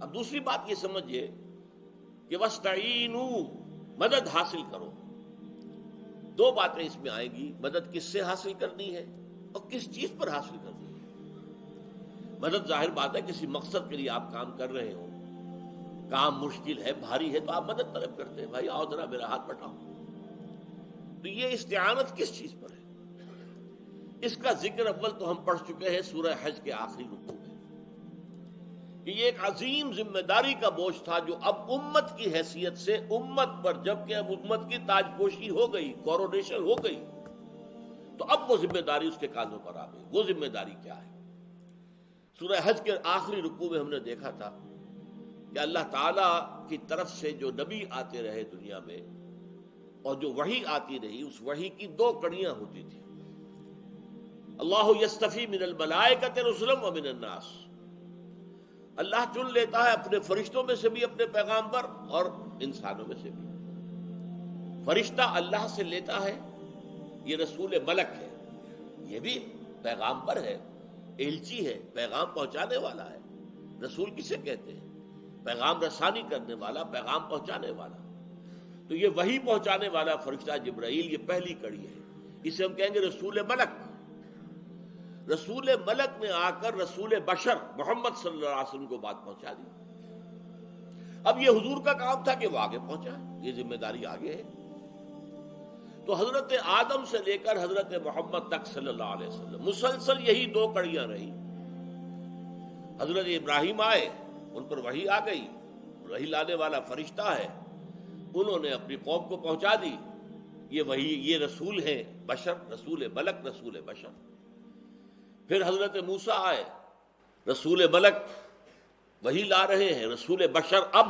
اب دوسری بات یہ سمجھیے کہ وَاسْتَعِینُوا، مدد حاصل کرو. دو باتیں اس میں آئیں گی، مدد کس سے حاصل کرنی ہے اور کس چیز پر حاصل کرنی ہے. مدد ظاہر بات ہے کسی مقصد کے لیے آپ کام کر رہے ہو، کام مشکل ہے، بھاری ہے، تو آپ مدد طلب کرتے ہیں، بھائی آؤ ذرا میرا ہاتھ بٹاؤ. تو یہ استعانت کس چیز پر ہے؟ اس کا ذکر اول تو ہم پڑھ چکے ہیں سورہ حج کے آخری رکوع میں، کہ یہ ایک عظیم ذمہ داری کا بوجھ تھا جو اب امت کی حیثیت سے امت پر، جبکہ اب امت کی تاج پوشی ہو گئی، کورونیشن ہو گئی، تو اب وہ ذمہ داری اس کے کاندھوں پر آ گئی. وہ ذمہ داری کیا ہے؟ سورہ حج کے آخری رکوع میں ہم نے دیکھا تھا کہ اللہ تعالیٰ کی طرف سے جو نبی آتے رہے دنیا میں اور جو وحی آتی رہی، اس وحی کی دو کڑیاں ہوتی تھیں. اللہ یستفی من الملائکۃ رسلا ومن الناس، اللہ چن لیتا ہے اپنے فرشتوں میں سے بھی اپنے پیغامبر اور انسانوں میں سے بھی. فرشتہ اللہ سے لیتا ہے، یہ رسول ملک ہے، یہ بھی پیغامبر ہے، ایلچی ہے، پیغام پہنچانے والا ہے. رسول کسے کہتے ہیں؟ پیغام رسانی کرنے والا، پیغام پہنچانے والا. تو یہ وحی پہنچانے والا فرشتہ جبرائیل، یہ پہلی کڑی ہے، اسے ہم کہیں گے رسول ملک. رسول ملک نے آ کر رسول بشر محمد صلی اللہ علیہ وسلم کو بات پہنچا دی. اب یہ حضور کا کام تھا کہ وہ آگے پہنچا، یہ ذمہ داری آگے ہے. تو حضرت آدم سے لے کر حضرت محمد تک صلی اللہ علیہ وسلم مسلسل یہی دو کڑیاں رہی. حضرت ابراہیم آئے، ان پر وحی آ گئی، وحی لانے والا فرشتہ ہے، انہوں نے اپنی قوم کو پہنچا دی. یہ وحی، یہ رسول ہیں بشر، رسول ملک، رسول بشر. پھر حضرت موسیٰ آئے، رسول ملک، وحی لا رہے ہیں، رسول بشر اب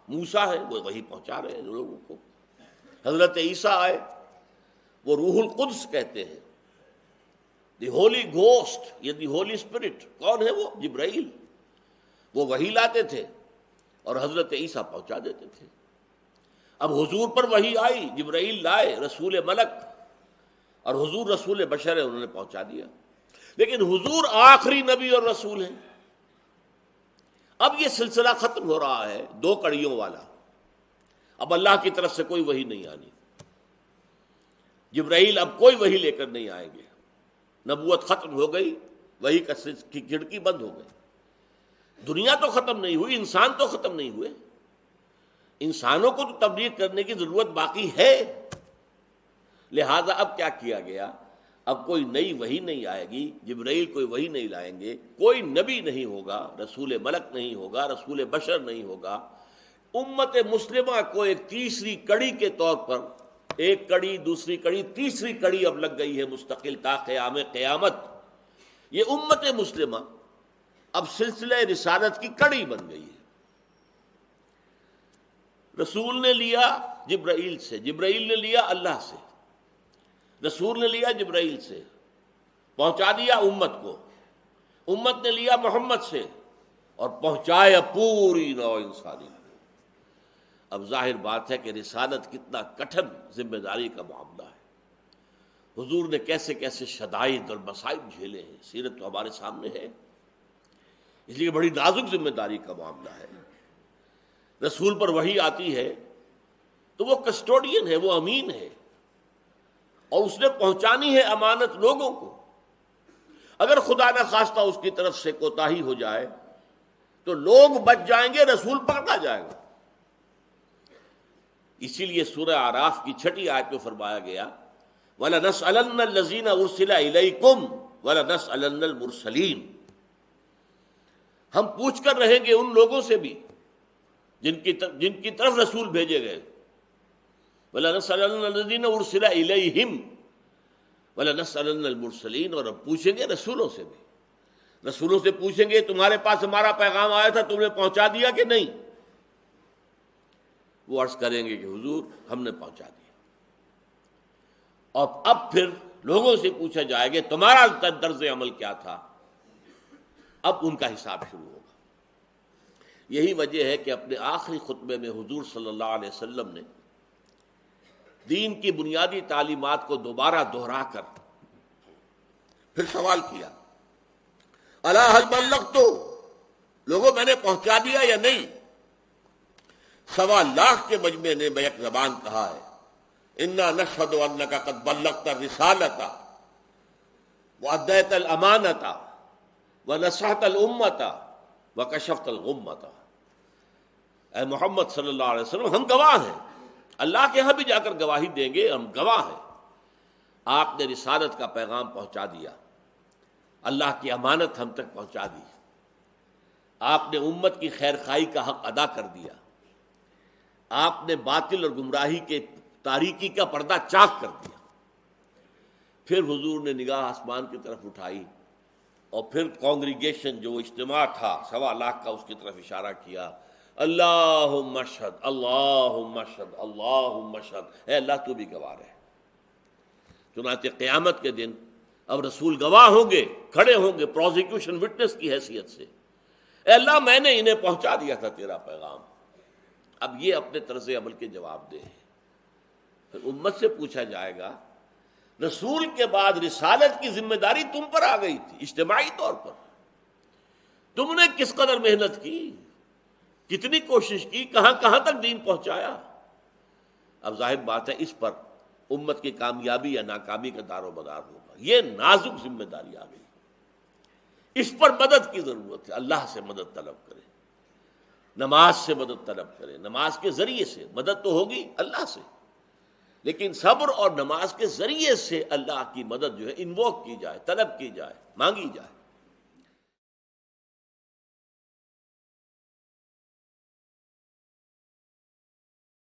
موسیٰ ہے، وہ وحی پہنچا رہے ہیں لوگوں کو. حضرت عیسیٰ آئے، وہ روح القدس کہتے ہیں، دی ہولی گھوسٹ، یہ دی ہولی اسپرٹ. کون ہے وہ؟ جبرائیل. وہ وحی لاتے تھے اور حضرت عیسیٰ پہنچا دیتے تھے. اب حضور پر وحی آئی، جبرائیل لائے، رسول ملک، اور حضور رسول بشر ہے، انہوں نے پہنچا دیا. لیکن حضور آخری نبی اور رسول ہیں. اب یہ سلسلہ ختم ہو رہا ہے دو کڑیوں والا. اب اللہ کی طرف سے کوئی وحی نہیں آنی، جبرائیل اب کوئی وحی لے کر نہیں آئیں گے. نبوت ختم ہو گئی، وحی کی کھڑکی بند ہو گئی. دنیا تو ختم نہیں ہوئی، انسان تو ختم نہیں ہوئے. انسانوں کو تو تبلیغ کرنے کی ضرورت باقی ہے. لہذا اب کیا کیا گیا؟ اب کوئی نئی وحی نہیں آئے گی، جبرائیل کوئی وحی نہیں لائیں گے، کوئی نبی نہیں ہوگا، رسول ملک نہیں ہوگا، رسول بشر نہیں ہوگا. امت مسلمہ کو ایک تیسری کڑی کے طور پر، ایک کڑی، دوسری کڑی، تیسری کڑی اب لگ گئی ہے مستقل تا قیام قیامت. یہ امت مسلمہ اب سلسلہ رسالت کی کڑی بن گئی ہے. رسول نے لیا جبرائیل سے، جبرائیل نے لیا اللہ سے، رسول نے لیا جبرائیل سے، پہنچا دیا امت کو، امت نے لیا محمد سے اور پہنچایا پوری نوع انسانی کو. اب ظاہر بات ہے کہ رسالت کتنا کٹھن ذمہ داری کا معاملہ ہے. حضور نے کیسے کیسے شدائد اور مصائب جھیلے ہیں، سیرت تو ہمارے سامنے ہے. اس لیے بڑی نازک ذمہ داری کا معاملہ ہے. رسول پر وحی آتی ہے تو وہ کسٹوڈین ہے، وہ امین ہے، اور اس نے پہنچانی ہے امانت لوگوں کو. اگر خدا نہ خواستہ اس کی طرف سے کوتاہی ہو جائے تو لوگ بچ جائیں گے، رسول پکڑا جائے گا. اسی لیے سورہ اعراف کی 6 آیت میں فرمایا گیا وَلَنَسْأَلَنَّ الَّذِينَ أُرْسِلَ إِلَيْكُمْ وَلَنَسْأَلَنَّ الْمُرْسَلِينَ. ہم پوچھ کر رہیں گے ان لوگوں سے بھی جن کی طرف رسول بھیجے گئے. وَلَنَسْأَلَنَّ الَّذِينَ أُرْسِلَ إِلَيْهِمْ وَلَنَسْأَلَنَّ الْمُرْسَلِينَ. اور ہم پوچھیں گے رسولوں سے بھی، رسولوں سے پوچھیں گے تمہارے پاس ہمارا پیغام آیا تھا، تم نے پہنچا دیا کہ نہیں؟ وہ عرض کریں گے کہ حضور ہم نے پہنچا دیا. اور اب پھر لوگوں سے پوچھا جائے گا تمہارا طرز عمل کیا تھا. اب ان کا حساب شروع ہوگا. یہی وجہ ہے کہ اپنے آخری خطبے میں حضور صلی اللہ علیہ وسلم نے دین کی بنیادی تعلیمات کو دوبارہ دہرا کر پھر سوال کیا الا هل بلغت، لوگوں میں نے پہنچا دیا یا نہیں؟ 1.25 لاکھ کے مجمع نے بیک زبان کہا ہے انا نشہد انک قد بلغت الرسالۃ وادیت الامانۃ ونصحت الامۃ وکشفت الغمۃ۔ اے محمد صلی اللہ علیہ وسلم، ہم گواہ ہیں، اللہ کے ہاں بھی جا کر گواہی دیں گے، ہم گواہ ہیں، آپ نے رسالت کا پیغام پہنچا دیا، اللہ کی امانت ہم تک پہنچا دی، آپ نے امت کی خیر خواہی کا حق ادا کر دیا، آپ نے باطل اور گمراہی کے تاریکی کا پردہ چاک کر دیا۔ پھر حضور نے نگاہ آسمان کی طرف اٹھائی اور پھر کانگریگیشن جو اجتماع تھا 1.25 لاکھ کا، اس کی طرف اشارہ کیا، اللہم اشہد اللہم اشہد اللہم اشہد، اے اللہ تو بھی گواہ رہے۔ چنانچہ قیامت کے دن اب رسول گواہ ہوں گے، کھڑے ہوں گے پروزیکیوشن وٹنس کی حیثیت سے، اے اللہ میں نے انہیں پہنچا دیا تھا تیرا پیغام، اب یہ اپنے طرز عمل کے جواب دے۔ پھر امت سے پوچھا جائے گا رسول کے بعد رسالت کی ذمہ داری تم پر آ گئی تھی اجتماعی طور پر، تم نے کس قدر محنت کی، کتنی کوشش کی، کہاں کہاں تک دین پہنچایا۔ اب ظاہر بات ہے اس پر امت کی کامیابی یا ناکامی کا دار و مدار ہوگا، یہ نازک ذمہ داری آ گئی، اس پر مدد کی ضرورت ہے۔ اللہ سے مدد طلب کرے، نماز سے مدد طلب کرے، نماز کے ذریعے سے مدد تو ہوگی اللہ سے، لیکن صبر اور نماز کے ذریعے سے اللہ کی مدد جو ہے انووک کی جائے، طلب کی جائے، مانگی جائے۔